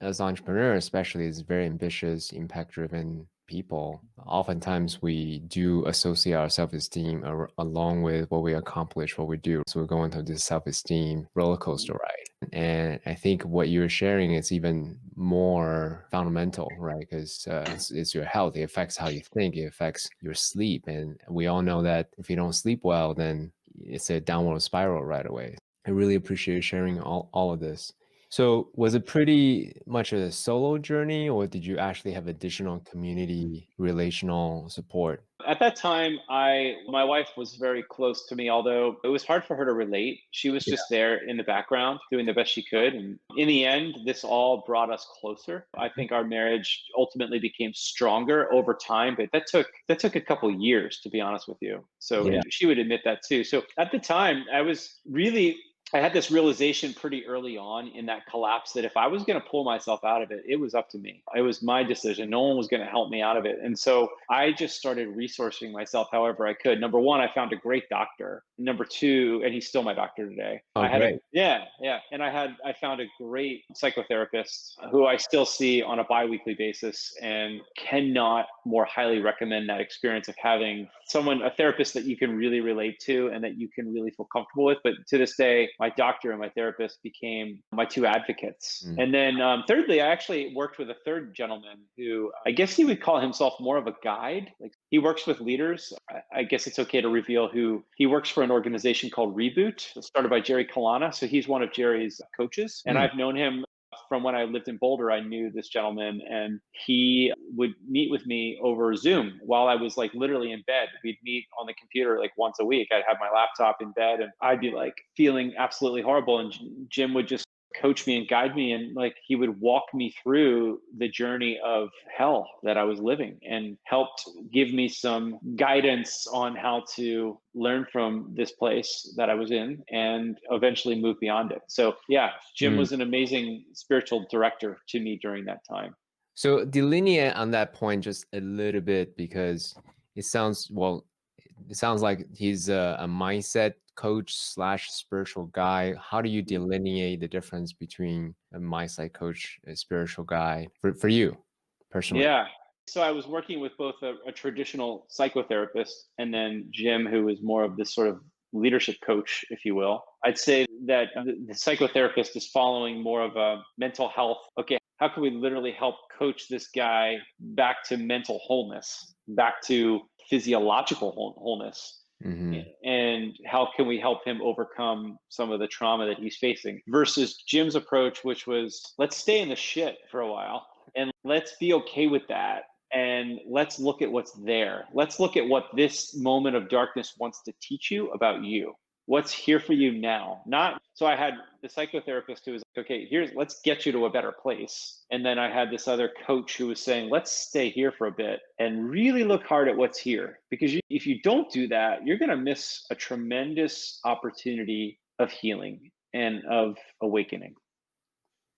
as entrepreneurs, especially as very ambitious, impact-driven people, oftentimes we do associate our self-esteem along with what we accomplish, what we do. So we go into this self-esteem roller coaster ride. And I think what you're sharing is even more fundamental, right? Because it's your health. It affects how you think. It affects your sleep. And we all know that if you don't sleep well, then it's a downward spiral right away. I really appreciate you sharing all of this. So was it pretty much a solo journey, or did you actually have additional community relational support? At that time, my wife was very close to me, although it was hard for her to relate. She was Yeah. just there in the background doing the best she could. And in the end, this all brought us closer. I think our marriage ultimately became stronger over time, but that took a couple years, to be honest with you. So, Yeah. and she would admit that too. So at the time, I had this realization pretty early on in that collapse that if I was going to pull myself out of it, it was up to me. It was my decision. No one was going to help me out of it. And so I just started resourcing myself however I could. Number one, I found a great doctor. Number two, and he's still my doctor today. Oh, great. Yeah. And I found a great psychotherapist who I still see on a biweekly basis and cannot more highly recommend that experience of having a therapist that you can really relate to and that you can really feel comfortable with. But to this day, my doctor and my therapist became my two advocates. Mm. And then thirdly, I actually worked with a third gentleman who I guess he would call himself more of a guide. Like he works with leaders. I guess it's okay to reveal who he works for, an organization called Reboot, started by Jerry Kalana. So he's one of Jerry's coaches. And Mm. I've known him from when I lived in Boulder. I knew this gentleman and he would meet with me over Zoom while I was like literally in bed. We'd meet on the computer like once a week. I'd have my laptop in bed and I'd be like feeling absolutely horrible. And Jim would just coach me and guide me. And like he would walk me through the journey of hell that I was living and helped give me some guidance on how to learn from this place that I was in and eventually move beyond it. So yeah, Jim Mm. was an amazing spiritual director to me during that time. So delineate on that point just a little bit because it sounds, well, it sounds like he's a mindset coach slash spiritual guy. How do you delineate the difference between a mindset coach, a spiritual guy for you personally? Yeah. So I was working with both a traditional psychotherapist and then Jim, who was more of this sort of leadership coach, if you will. I'd say that the psychotherapist is following more of a mental health. Okay, how can we literally help coach this guy back to mental wholeness, back to physiological wholeness? Hmm. And how can we help him overcome some of the trauma that he's facing versus Jim's approach, which was let's stay in the shit for a while and let's be okay with that and let's look at what's there. Let's look at what this moment of darkness wants to teach you about you. What's here for you now? Not so I had the psychotherapist who was like, okay, let's get you to a better place. And then I had this other coach who was saying, let's stay here for a bit and really look hard at what's here. Because if you don't do that, you're going to miss a tremendous opportunity of healing and of awakening.